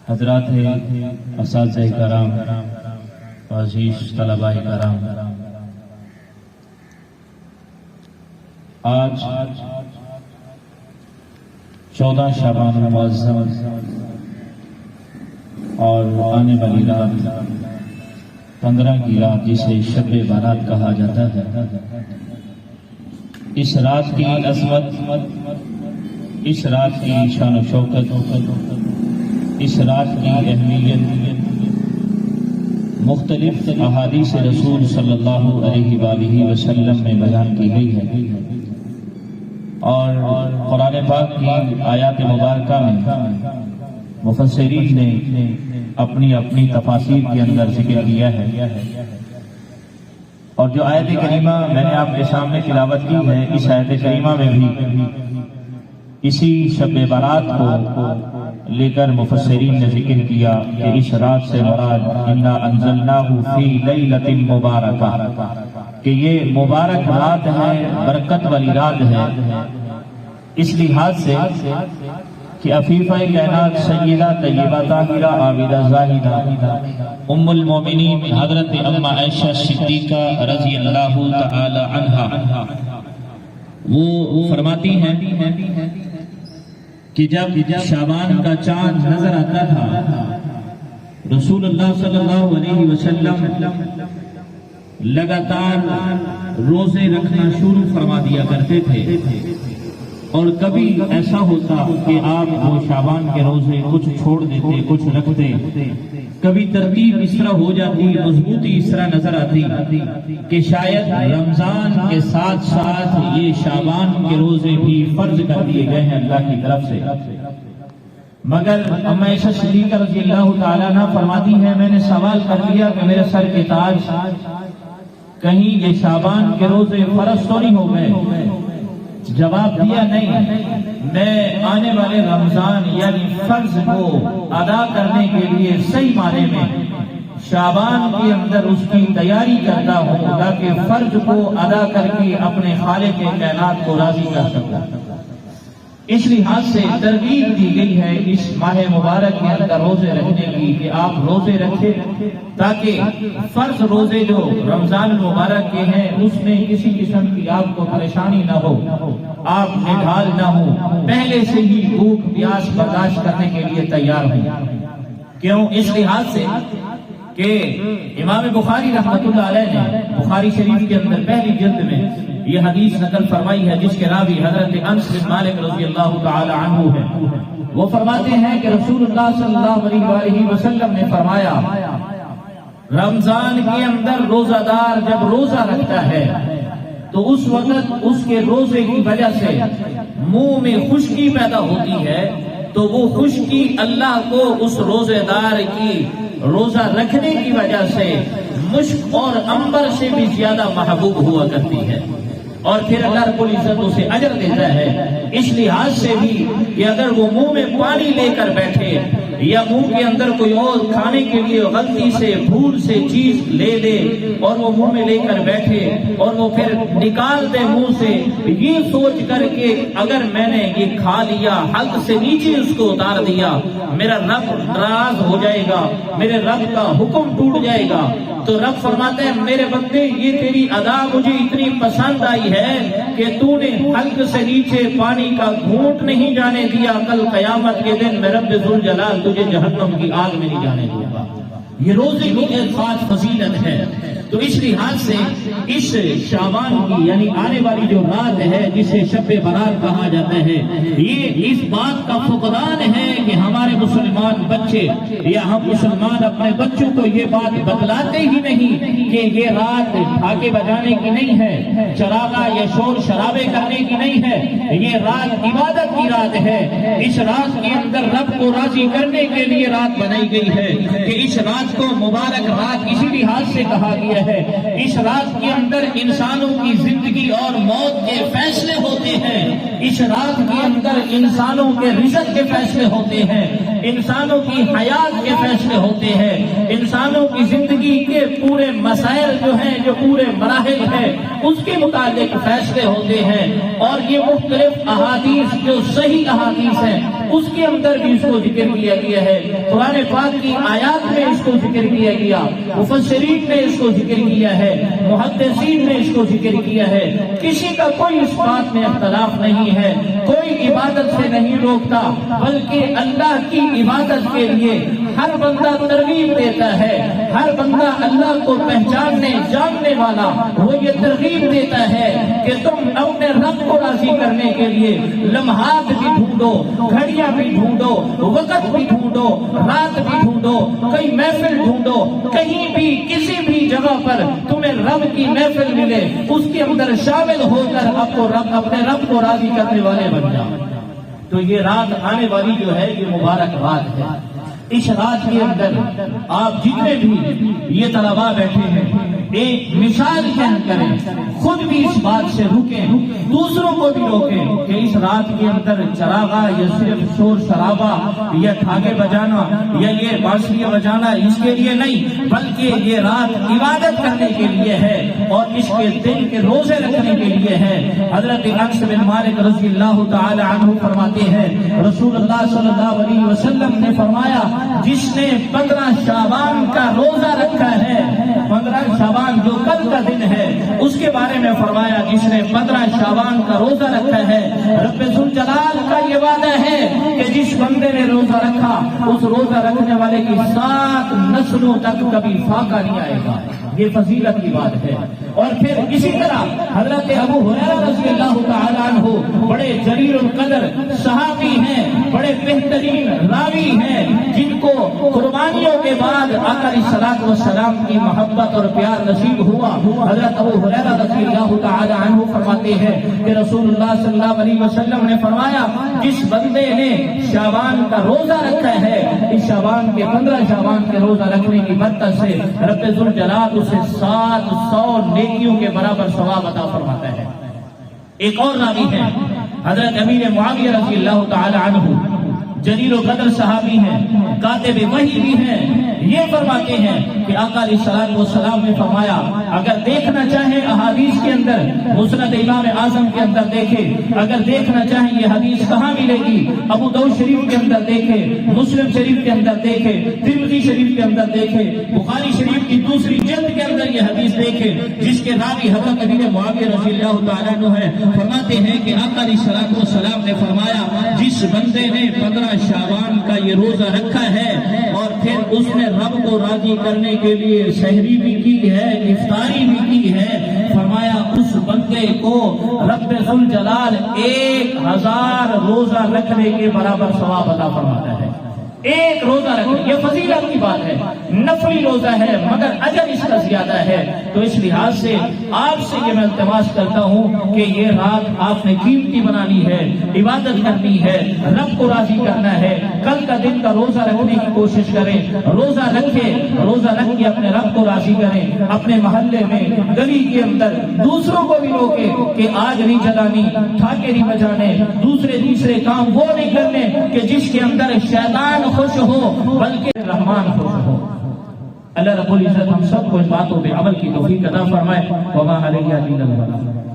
حضرات اساتذہ کرام، عزیز طلباء کرام، آج 14 شعبان المعظم اور آنے والی رات 15 کی رات جسے شب بارات کہا جاتا ہے، اس رات کی عظمت، اس رات کی شان و شوکت، اس رات کی اہمیت مختلف احادیث رسول صلی اللہ علیہ وآلہ وسلم میں بیان کی گئی ہے، اور قرآن پاک کی آیات مبارکہ میں مفسرین نے اپنی اپنی تفاسیر کے اندر ذکر کیا ہے، اور جو آیت کریمہ میں نے آپ کے سامنے تلاوت کی ہے، اس آیت کریمہ میں بھی اسی شب برات کو لے کر مفسرین نے ذکر کیا کہ اس رات سے مراد انا انزلناہ فی لیلۃ مبارکہ، کہ یہ مبارک رات ہے، برکت والی رات ہے، اس لحاظ سے کہ عفیفہ کائنات سیدہ طیبہ طاہرہ عابدہ زاہدہ ام المومنین حضرت ام عائشہ صدیقہ رضی اللہ تعالی عنہا وہ فرماتی ہیں کہ جب شعبان کا چاند نظر آتا تھا، رسول اللہ صلی اللہ علیہ وسلم لگاتار روزے رکھنا شروع فرما دیا کرتے تھے، اور کبھی ایسا ہوتا کہ آپ وہ شعبان کے روزے کچھ چھوڑ دیتے، کچھ رکھتے، کبھی ترتیب اس طرح ہو جاتی، مضبوطی اس طرح نظر آتی کہ شاید رمضان کے ساتھ ساتھ یہ شعبان کے روزے بھی فرض کر دیے گئے ہیں اللہ کی طرف سے۔ مگر ام عائشہ صدیقہ رضی اللہ تعالیٰ عنہ فرماتی ہیں، میں نے سوال کر لیا کہ میرے سر کے تاج، کہیں یہ شعبان کے روزے فرض تو نہیں ہو گئے؟ جواب دیا نہیں، میں آنے والے رمضان یعنی فرض کو ادا کرنے کے لیے صحیح معنی میں شعبان کے اندر اس کی تیاری کرتا ہوں تاکہ فرض کو ادا کر کے اپنے خالق کائنات کو راضی کر سکوں۔ اس لحاظ سے ترغیب دی گئی ہے اس ماہ مبارک کے اندر روزے رکھنے کی کہ آپ روزے رکھیں تاکہ فرض روزے جو رمضان مبارک کے ہیں اس میں کسی قسم کی آپ کو پریشانی نہ ہو، آپ نڈھال نہ ہو، پہلے سے ہی بھوک پیاس برداشت کرنے کے لیے تیار ہوں۔ کیوں؟ اس لحاظ سے کہ امام بخاری رحمۃ اللہ علیہ نے بخاری شریف کے اندر پہلی جلد میں یہ حدیث نقل فرمائی ہے جس کے راوی حضرت انس بن مالک رضی اللہ تعالی عنہ ہے۔ وہ فرماتے ہیں کہ رسول اللہ صلی اللہ علیہ وآلہ وسلم نے فرمایا، رمضان کے اندر روزہ دار جب روزہ رکھتا ہے تو اس وقت اس کے روزے کی وجہ سے منہ میں خشکی پیدا ہوتی ہے، تو وہ خشکی اللہ کو اس روزے دار کی روزہ رکھنے کی وجہ سے مشک اور عنبر سے بھی زیادہ محبوب ہوا کرتی ہے، اور پھر اللہ رب العزت اسے اجر دیتا ہے۔ اس لحاظ سے بھی کہ اگر وہ منہ میں پانی لے کر بیٹھے یا منہ کے اندر کوئی اور کھانے کے لیے غلطی سے بھول سے چیز لے لے اور وہ منہ میں لے کر بیٹھے اور وہ پھر نکال دے منہ سے، یہ سوچ کر کہ اگر میں نے یہ کھا لیا، حد سے نیچے اس کو اتار دیا، میرا رب ناراض ہو جائے گا، میرے رب کا حکم ٹوٹ جائے گا، تو رب فرماتے ہیں میرے بندے یہ تیری ادا مجھے اتنی پسند آئی ہے کہ تو نے حلق سے نیچے پانی کا گھونٹ نہیں جانے دیا، کل قیامت کے دن میں رب ذوالجلال تجھے جہنم کی آگ میں نہیں جانے دوں گا۔ یہ روزے کی ایک خاص فضیلت ہے۔ تو اس لحاظ سے اس شعبان کی یعنی آنے والی جو رات ہے جسے شب برات کہا جاتا ہے، یہ اس بات کا فقدان ہے کہ ہمارے مسلمان بچے یا ہم مسلمان اپنے بچوں کو یہ بات بتلاتے ہی نہیں کہ یہ رات ڈھاکے بجانے کی نہیں ہے، چراغا یا شور شرابے کرنے کی نہیں ہے، یہ رات عبادت کی رات ہے۔ اس رات کے اندر رب کو راضی کرنے کے لیے رات بنائی گئی ہے کہ اس رات کو مبارک رات اسی لحاظ سے کہا گیا ہے۔ اس رات کے اندر انسانوں کی زندگی اور موت کے فیصلے ہوتے ہیں، اس رات کے اندر انسانوں کے رزق کے فیصلے ہوتے ہیں، انسانوں کی حیات کے فیصلے ہوتے ہیں، انسانوں کی زندگی کے پورے مسائل جو ہیں، جو پورے مراحل ہیں، اس کے متعلق فیصلے ہوتے ہیں، اور یہ مختلف احادیث جو صحیح احادیث ہیں اس کے اندر بھی اس کو ذکر کیا گیا ہے، قرآن پاک کی آیات میں اس کو ذکر کیا گیا، مفسرین نے اس کو ذکر کیا ہے، محدثین نے اس کو ذکر کیا ہے۔ کسی کا کوئی اس بات میں اختلاف نہیں ہے، کوئی عبادت سے نہیں روکتا، بلکہ اللہ کی عبادت کے لیے ہر بندہ ترغیب دیتا ہے، ہر بندہ اللہ کو پہچاننے جاننے والا وہ یہ ترغیب دیتا ہے کہ تم اپنے رب کو راضی کرنے کے لیے لمحات بھی ڈھونڈو، گھڑیاں بھی ڈھونڈو، وقت بھی ڈھونڈو، رات بھی ڈھونڈو، کئی محفل ڈھونڈو، کہیں بھی کسی بھی جگہ پر تمہیں رب کی محفل ملے اس کے اندر شامل ہو کر اپنے رب کو راضی کرنے والے بن جاؤ۔ تو یہ رات آنے والی جو ہے یہ مبارک رات ہے۔ اس رات کے اندر آپ جتنے بھی یہ طلباء بیٹھے ہیں ایک مثال قائم کریں، خود بھی اس بات سے رکیں، دوسروں کو بھی روکیں کہ اس رات کے اندر چراغا یا صرف شور شرابہ یا ٹھاگے بجانا یا یہ بانسریاں بجانا اس کے لیے نہیں، بلکہ یہ رات عبادت کرنے کے لیے ہے اور اس کے دن کے روزے رکھنے کے لیے ہے۔ حضرت انس بن مالک رضی اللہ تعالی عنہ فرماتے ہیں رسول اللہ صلی اللہ علیہ وسلم نے فرمایا جس نے 15 شعبان کا روزہ رکھا ہے، 15 شعبان جو کل کا دن ہے اس کے بارے میں فرمایا جس نے 15 شعبان کا روزہ رکھا ہے، رب ذوالجلال کا یہ وعدہ ہے کہ جس بندے نے روزہ رکھا اس روزہ رکھنے والے کی 7 نسلوں تک کبھی فاقہ نہیں آئے گا۔ یہ فضیلت کی بات ہے۔ اور پھر اسی طرح حضرت ابو ہریرہ رضی اللہ تعالی عنہ بڑے جلیل القدر صحابی ہیں، بڑے بہترین راوی ہیں، جن کو قربانیوں کے بعد آقا علیہ الصلوۃ والسلام کی محبت اور پیار نصیب ہوا۔ حضرت ابو ہریرہ رضی اللہ تعالی عنہ فرماتے ہیں کہ رسول اللہ صلی اللہ علیہ وسلم نے فرمایا جس بندے نے شعبان کا روزہ رکھا ہے اس شعبان کے 15 شعبان کے روزہ رکھنے کی برکت سے رب ذوالجلال اسے 700 نیکیوں کے برابر ثواب عطا فرماتا ہے۔ ایک اور راوی ہے حضرت امیر معاویہ رضی اللہ تعالی عنہ، جلیل و قدر صحابی ہیں، کاتب وحی بھی ہیں، یہ فرماتے ہیں کہ آقا علیہ الصلوۃ والسلام نے فرمایا اگر دیکھنا چاہیں احادیث کے اندر مسند امام اعظم کے اندر دیکھیں، اگر دیکھنا چاہیں یہ حدیث کہاں ملے گی، ابو داؤد شریف کے اندر دیکھیں، مسلم شریف کے اندر دیکھیں، ترمذی شریف کے اندر دیکھیں، بخاری شریف کی دوسری جلد کے اندر یہ حدیث دیکھیں جس کے راوی حضرت امیر معاویہ رضی اللہ تعالیٰ عنہ ہیں، فرماتے ہیں کہ آقا علیہ الصلوۃ والسلام نے فرمایا جس بندے نے 15 شعبان کا یہ روزہ رکھا ہے اور پھر اس نے رب کو راضی کرنے کے لیے سحری بھی کی ہے، افطاری بھی کی ہے، فرمایا اس بندے کو رب ذوالجلال 1000 روزہ رکھنے کے برابر ثواب عطا فرماتا ہے۔ ایک روزہ رکھنے، یہ فضیلت کی بات ہے، نفلی روزہ ہے مگر اجر اس کا زیادہ ہے۔ تو اس لحاظ سے آپ سے یہ میں التماس کرتا ہوں کہ یہ رات آپ نے قیمتی بنانی ہے، عبادت کرنی ہے، رب کو راضی کرنا ہے، کل کا دن کا روزہ رکھنے کی کوشش کریں، روزہ رکھ کے اپنے رب کو راضی کریں، اپنے محلے میں گلی کے اندر دوسروں کو بھی روکیں کہ آگ نہیں جلانی، ٹھاکے نہیں بجانے، دوسرے کام وہ نہیں کرنے کہ جس کے اندر شیطان خوش ہو بلکہ رحمان خوش ہو۔ اللہ رب العزت ہم سب کو اس باتوں پہ عمل کی توفیق عطا فرمائے۔ وما علیہ الا البلاغ۔